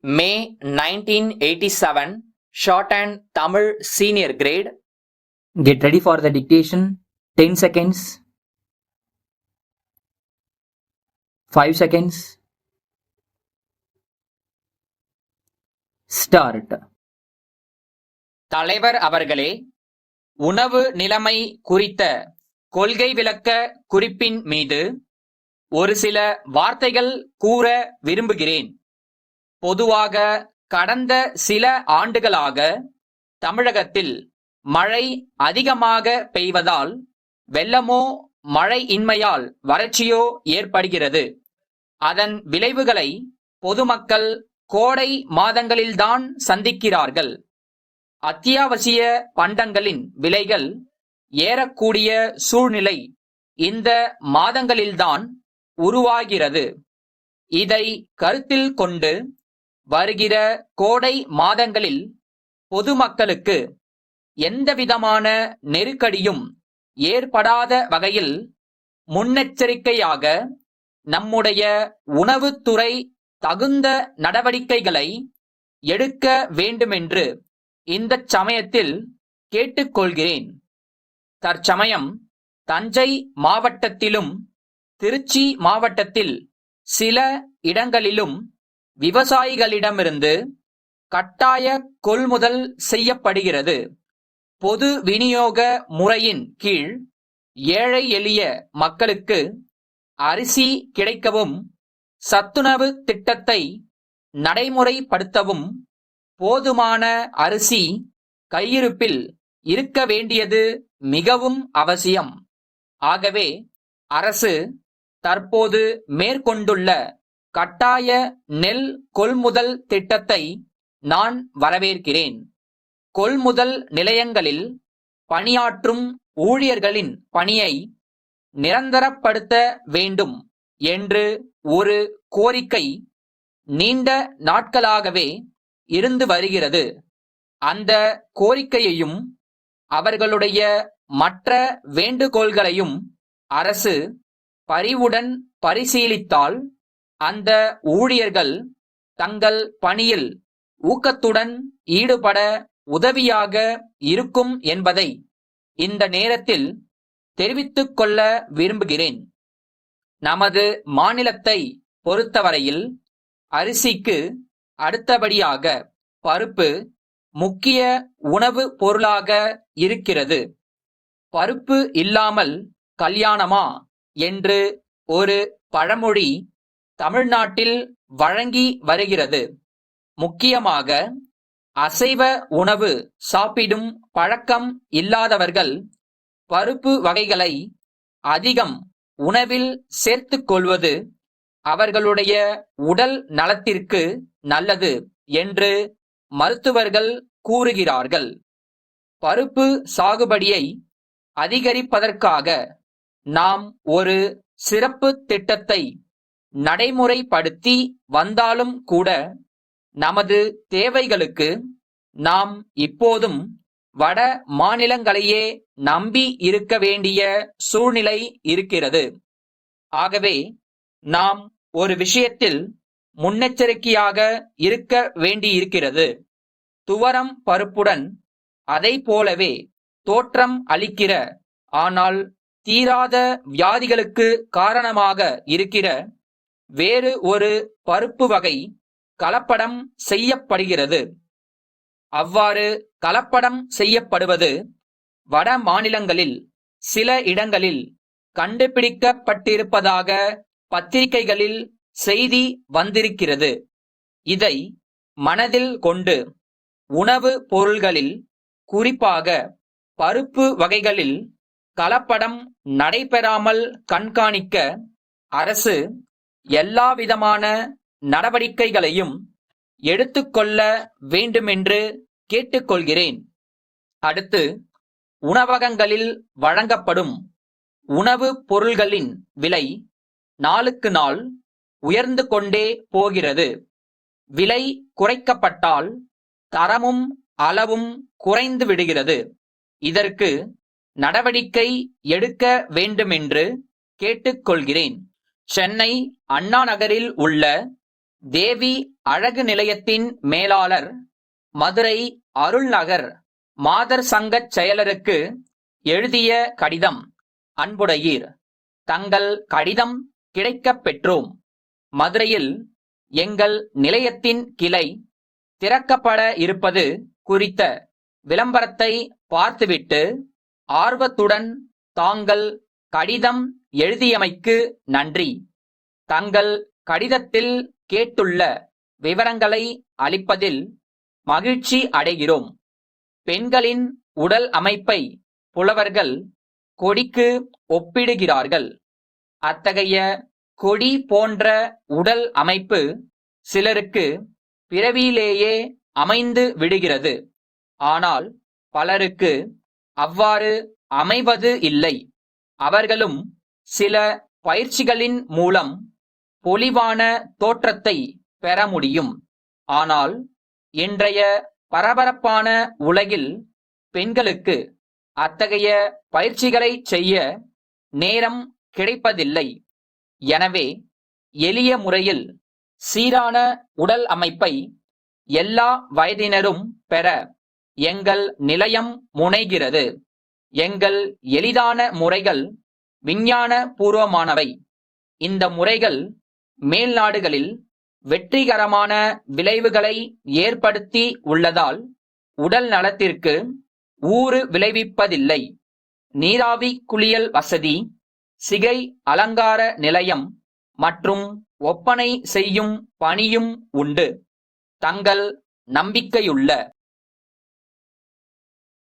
May 1987, shorthand Tamil senior grade. Get ready for the dictation. 10 seconds. 5 seconds. Start. தலைவர் அவர்களே, உணவு நிலைமை குறித்த கொள்கை விளக்க குறிப்பின் மீது ஒரு சில வார்த்தைகள் கூற விரும்புகிறேன். பொதுவாக கடந்த சில ஆண்டுகளாக தமிழகத்தில் மழை அதிகமாக பெய்வதால் வெள்ளமோ மழையின்மையால் வறட்சியோ ஏற்படுகிறது. அதன் விளைவுகளை பொதுமக்கள் கோடை மாதங்களில்தான் சந்திக்கிறார்கள். அத்தியாவசிய பண்டங்களின் விலைகள் ஏறக்கூடிய சூழ்நிலை இந்த மாதங்களில்தான் உருவாகிறது. இதை கருத்தில் கொண்டு வருகிற கோடை மாதங்களில் பொதுமக்களுக்கு எந்தவிதமான நெருக்கடியும் ஏற்படாத வகையில் முன்னெச்சரிக்கையாக நம்முடைய உணவுத்துறை தகுந்த நடவடிக்கைகளை எடுக்க வேண்டுமென்று இந்தச் சமயத்தில் கேட்டுக்கொள்கிறேன். தற்சமயம் தஞ்சை மாவட்டத்திலும் திருச்சி மாவட்டத்தில் சில இடங்களிலும் விவசாயிகளிடமிருந்து கட்டாய கொள்முதல் செய்யப்படுகிறது. பொது விநியோக முறையின் கீழ் ஏழை எளிய மக்களுக்கு அரிசி கிடைக்கவும், சத்துணவு திட்டத்தை நடைமுறைப்படுத்தவும் போதுமான அரிசி கையிருப்பில் இருக்க வேண்டியது மிகவும் அவசியம். ஆகவே அரசு தற்போது மேற்கொண்டுள்ள கட்டாய நெல் கொள்முதல் திட்டத்தை நான் வரவேற்கிறேன். கொள்முதல் நிலையங்களில் பணியாற்றும் ஊழியர்களின் பணியை நிரந்தரப்படுத்த வேண்டும் என்று ஒரு கோரிக்கை நீண்ட நாட்களாகவே இருந்து வருகிறது. அந்த கோரிக்கையையும் அவர்களுடைய மற்ற வேண்டுகோள்களையும் அரசு பரிவுடன் பரிசீலித்தால் அந்த ஊழியர்கள் தங்கள் பணியில் ஊக்கத்துடன் ஈடுபட உதவியாக இருக்கும் என்பதை இந்த நேரத்தில் தெரிவித்துக் கொள்ள விரும்புகிறேன். நமது மாநிலத்தை பொறுத்தவரையில் அரிசிக்கு அடுத்தபடியாக பருப்பு முக்கிய உணவு பொருளாக இருக்கிறது. பருப்பு இல்லாமல் கல்யாணமா என்று ஒரு பழமொழி தமிழ்நாட்டில் வழங்கி வருகிறது. முக்கியமாக அசைவ உணவு சாப்பிடும் பழக்கம் இல்லாதவர்கள் பருப்பு வகைகளை அதிகம் உணவில் சேர்த்துக் கொள்வது அவர்களுடைய உடல் நலத்திற்கு நல்லது என்று மருத்துவர்கள் கூறுகிறார்கள். பருப்பு சாகுபடியை அதிகரிப்பதற்காக நாம் ஒரு சிறப்பு திட்டத்தை நடைமுறைப்படுத்தி வந்தாலும் கூட நமது தேவைகளுக்கு நாம் இப்போதும் வட மாநிலங்களையே நம்பி இருக்க வேண்டிய சூழ்நிலை இருக்கிறது. ஆகவே நாம் ஒரு விஷயத்தில் முன்னெச்சரிக்கையாக இருக்க வேண்டியிருக்கிறது. துவரம் பருப்புடன் அதை போலவே தோற்றம் அளிக்கிற ஆனால் தீராத வியாதிகளுக்கு காரணமாக இருக்கிற வேறு ஒரு பருப்பு வகை கலப்படம் செய்யப்படுகிறது. அவ்வாறு கலப்படம் செய்யப்படுவது வட மாநிலங்களில் சில இடங்களில் கண்டுபிடிக்கப்பட்டிருப்பதாக பத்திரிகைகளில் செய்தி வந்திருக்கிறது. இதை மனதில் கொண்டு உணவு பொருள்களில் குறிப்பாக பருப்பு வகைகளில் கலப்படம் நடைபெறாமல் கண்காணிக்க அரசு எல்லாவிதமான நடவடிக்கைகளையும் எடுத்துக்கொள்ள வேண்டுமென்று கேட்டுக்கொள்கிறேன். அடுத்து, உணவகங்களில் வழங்கப்படும் உணவு பொருள்களின் விலை நாளுக்கு நாள் உயர்ந்து கொண்டே போகிறது. விலை குறைக்கப்பட்டால் தரமும் அளவும் குறைந்து விடுகிறது. இதற்கு நடவடிக்கை எடுக்க வேண்டுமென்று கேட்டுக்கொள்கிறேன். சென்னை அண்ணா நகரில் உள்ள தேவி அழகு நிலையத்தின் மேலாளர் மதுரை அருள்நகர் மாதர் சங்கச் செயலருக்கு எழுதிய கடிதம். அன்புடையீர், தங்கள் கடிதம் கிடைக்கப் பெற்றோம். மதுரையில் எங்கள் நிலையத்தின் கிளை திறக்கப்பட இருப்பது குறித்த விளம்பரத்தை பார்த்துவிட்டு ஆர்வத்துடன் தாங்கள் கடிதம் எழுதியமைக்கு நன்றி. தங்கள் கடிதத்தில் கேட்டுள்ள விவரங்களை அளிப்பதில் மகிழ்ச்சி அடைகிறோம். பெண்களின் உடல் அமைப்பை புலவர்கள் கொடிக்கு ஒப்பிடுகிறார்கள். அத்தகைய கொடி போன்ற உடல் அமைப்பு சிலருக்கு பிறவியிலேயே அமைந்து விடுகிறது. ஆனால் பலருக்கு அவ்வாறு அமைவது இல்லை. அவர்களும் சில பயிற்சிகளின் மூலம் பொலிவான தோற்றத்தை பெற முடியும். ஆனால் இன்றைய பரபரப்பான உலகில் பெண்களுக்கு அத்தகைய பயிற்சிகளை செய்ய நேரம் கிடைப்பதில்லை. எனவே எளிய முறையில் சீரான உடல் அமைப்பை எல்லா வயதினரும் பெற எங்கள் நிலையம் முனைகிறது. எங்கள் எளிதான முறைகள் விஞ்ஞான பூர்வமானவை. இந்த முறைகள் மேல்நாடுகளில் வெற்றிகரமான விளைவுகளை ஏற்படுத்தி உள்ளதால் உடல் நலத்திற்கு ஊறு விளைவிப்பதில்லை. நீராவி குளியல் வசதி, சிகை அலங்கார நிலையம் மற்றும் ஒப்பனை செய்யும் பணியும் உண்டு. தங்கள் நம்பிக்கையுள்ள